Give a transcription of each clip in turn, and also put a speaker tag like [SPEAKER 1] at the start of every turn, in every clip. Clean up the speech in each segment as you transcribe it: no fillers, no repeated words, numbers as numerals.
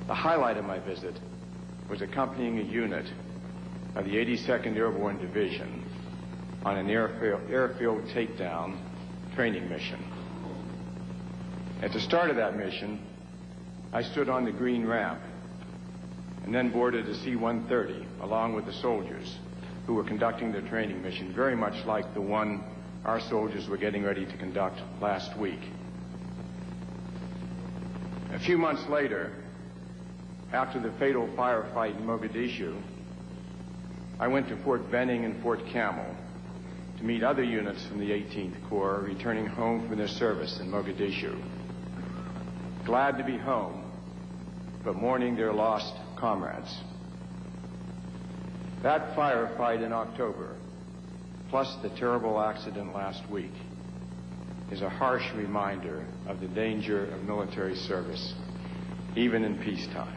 [SPEAKER 1] The highlight of my visit was accompanying a unit of the 82nd Airborne Division on an airfield takedown training mission. At the start of that mission, I stood on the green ramp and then boarded a C-130 along with the soldiers who were conducting their training mission, very much like the one our soldiers were getting ready to conduct last week. A few months later, after the fatal firefight in Mogadishu, I went to Fort Benning and Fort Camel to meet other units from the 18th Corps returning home from their service in Mogadishu. Glad to be home, but mourning their lost comrades. That firefight in October, plus the terrible accident last week, is a harsh reminder of the danger of military service, even in peacetime.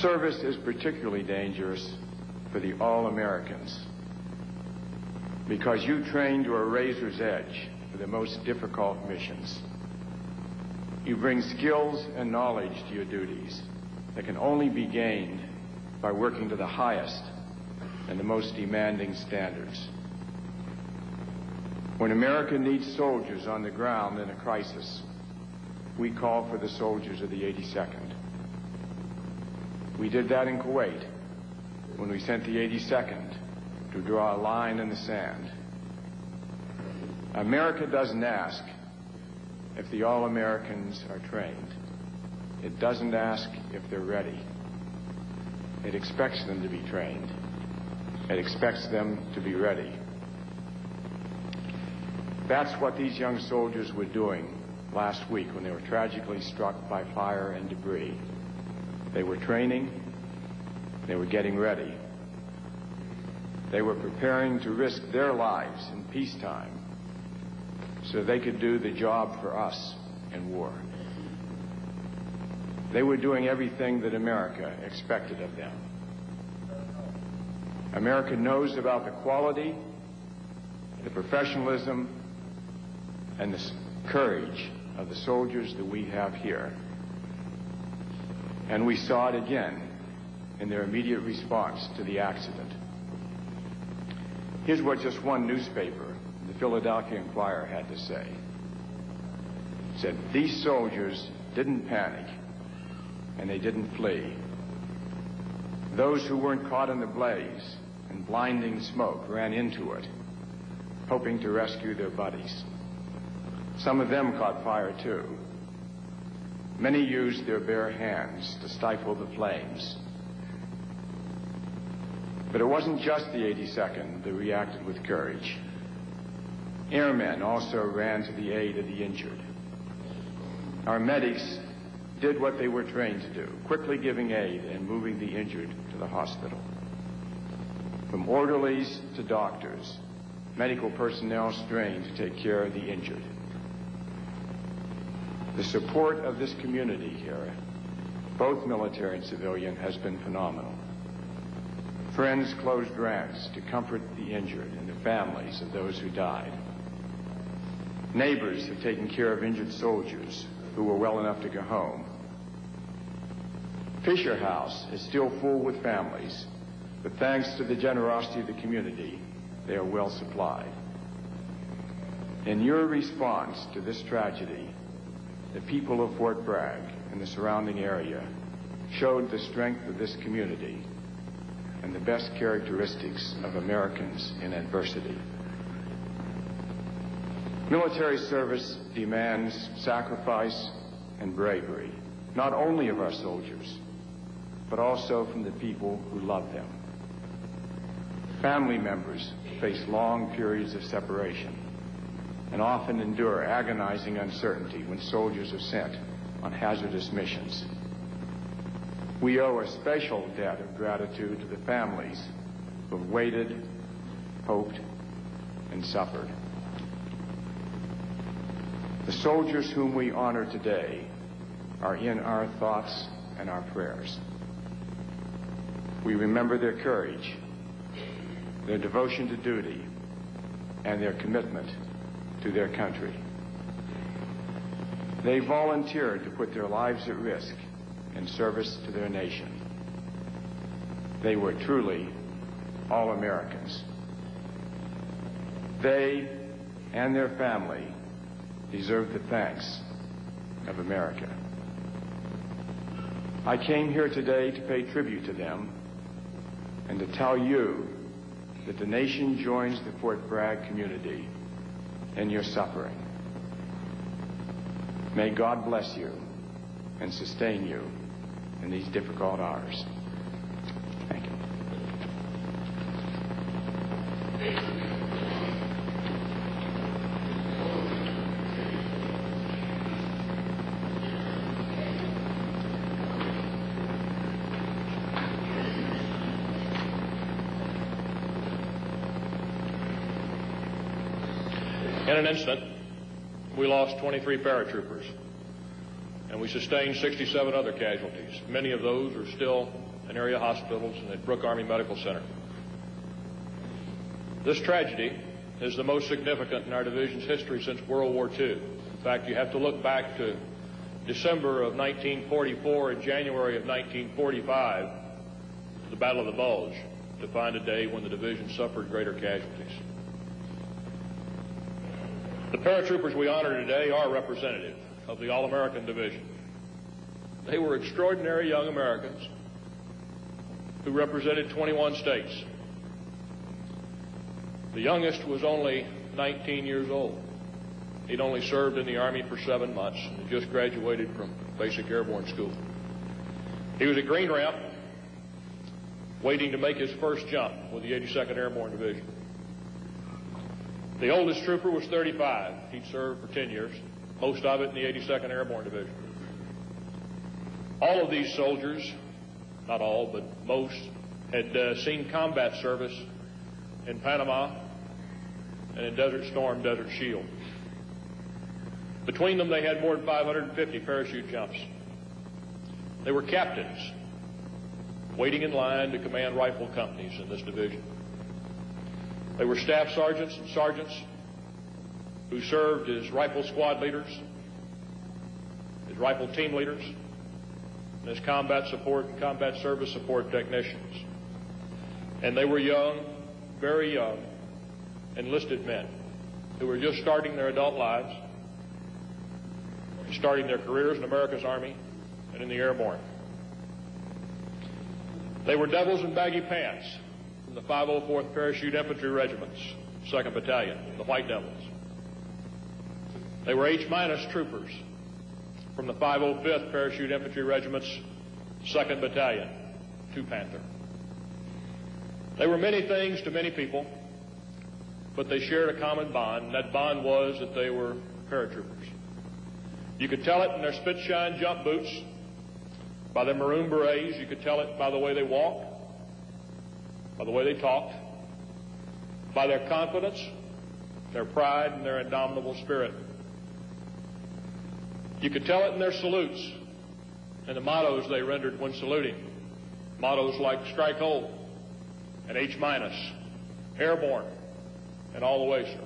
[SPEAKER 1] Service is particularly dangerous for the all-Americans because you train to a razor's edge for the most difficult missions. You bring skills and knowledge to your duties that can only be gained by working to the highest and the most demanding standards. When America needs soldiers on the ground in a crisis, we call for the soldiers of the 82nd. We did that in Kuwait when we sent the 82nd to draw a line in the sand. America doesn't ask if the All-Americans are trained. It doesn't ask if they're ready. It expects them to be trained. It expects them to be ready. That's what these young soldiers were doing last week when they were tragically struck by fire and debris. They were training. They were getting ready. They were preparing to risk their lives in peacetime so they could do the job for us in war. They were doing everything that America expected of them. America knows about the quality, the professionalism, and the courage of the soldiers that we have here. And we saw it again in their immediate response to the accident. Here's what just one newspaper, the Philadelphia Inquirer, had to say. It said, "These soldiers didn't panic, and they didn't flee. Those who weren't caught in the blaze and blinding smoke ran into it, hoping to rescue their buddies. Some of them caught fire too. Many used their bare hands to stifle the flames. But it wasn't just the 82nd that reacted with courage. Airmen also ran to the aid of the injured. Our medics did what they were trained to do, quickly giving aid and moving the injured to the hospital. From orderlies to doctors, medical personnel strained to take care of the injured. The support of this community here, both military and civilian, has been phenomenal. Friends closed ranks to comfort the injured and the families of those who died. Neighbors have taken care of injured soldiers who were well enough to go home. Fisher House is still full with families, but thanks to the generosity of the community, they are well supplied. In your response to this tragedy, the people of Fort Bragg and the surrounding area showed the strength of this community and the best characteristics of Americans in adversity. Military service demands sacrifice and bravery, not only of our soldiers, but also from the people who love them. Family members face long periods of separation and often endure agonizing uncertainty when soldiers are sent on hazardous missions. We owe a special debt of gratitude to the families who have waited, hoped, and suffered. The soldiers whom we honor today are in our thoughts and our prayers. We remember their courage, their devotion to duty, and their commitment to their country. They volunteered to put their lives at risk in service to their nation. They were truly all Americans. They and their family deserve the thanks of America. I came here today to pay tribute to them and to tell you that the nation joins the Fort Bragg community in your suffering. May God bless you and sustain you in these difficult hours. Thank you.
[SPEAKER 2] In an instant, we lost 23 paratroopers, and we sustained 67 other casualties. Many of those are still in area hospitals and at Brooke Army Medical Center. This tragedy is the most significant in our division's history since World War II. In fact, you have to look back to December of 1944 and January of 1945, the Battle of the Bulge, to find a day when the division suffered greater casualties. The paratroopers we honor today are representative of the All-American Division. They were extraordinary young Americans who represented 21 states. The youngest was only 19 years old. He'd only served in the Army for 7 months and had just graduated from basic airborne school. He was at Green Ramp waiting to make his first jump with the 82nd Airborne Division. The oldest trooper was 35. He'd served for 10 years, most of it in the 82nd Airborne Division. All of these soldiers, not all, but most, had seen combat service in Panama and in Desert Storm, Desert Shield. Between them, they had more than 550 parachute jumps. They were captains waiting in line to command rifle companies in this division. They were staff sergeants and sergeants who served as rifle squad leaders, as rifle team leaders, and as combat support and combat service support technicians. And they were young, very young, enlisted men who were just starting their adult lives, starting their careers in America's Army and in the Airborne. They were devils in baggy pants from the 504th Parachute Infantry Regiment's 2nd Battalion, the White Devils. They were H- troopers from the 505th Parachute Infantry Regiment's 2nd Battalion, 2 Panther. They were many things to many people, but they shared a common bond, and that bond was that they were paratroopers. You could tell it in their spit-shine jump boots, by their maroon berets. You could tell it by the way they walked, by the way they talked, by their confidence, their pride, and their indomitable spirit. You could tell it in their salutes and the mottos they rendered when saluting. Mottos like strike hold and H-, airborne, and all the way, sir.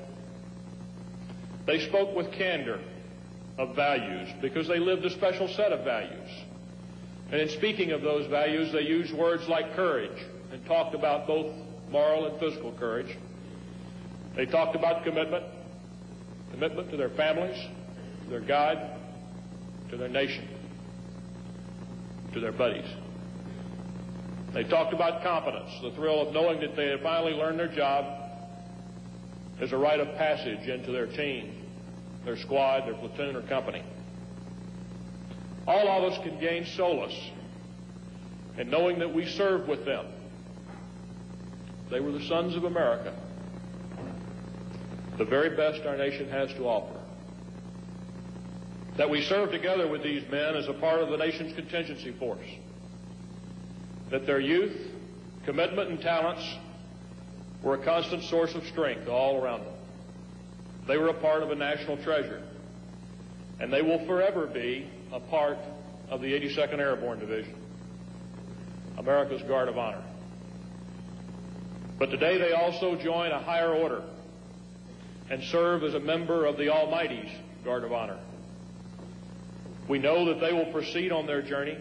[SPEAKER 2] They spoke with candor of values because they lived a special set of values. And in speaking of those values, they used words like courage and talked about both moral and physical courage. They talked about commitment to their families, to their God, to their nation, to their buddies. They talked about competence, the thrill of knowing that they had finally learned their job as a rite of passage into their team, their squad, their platoon, or company. All of us can gain solace in knowing that we served with them. They were the sons of America, the very best our nation has to offer. That we served together with these men as a part of the nation's contingency force. That their youth, commitment, and talents were a constant source of strength all around them. They were a part of a national treasure, and they will forever be a part of the 82nd Airborne Division, America's Guard of Honor. But today they also join a higher order and serve as a member of the Almighty's Guard of Honor. We know that they will proceed on their journey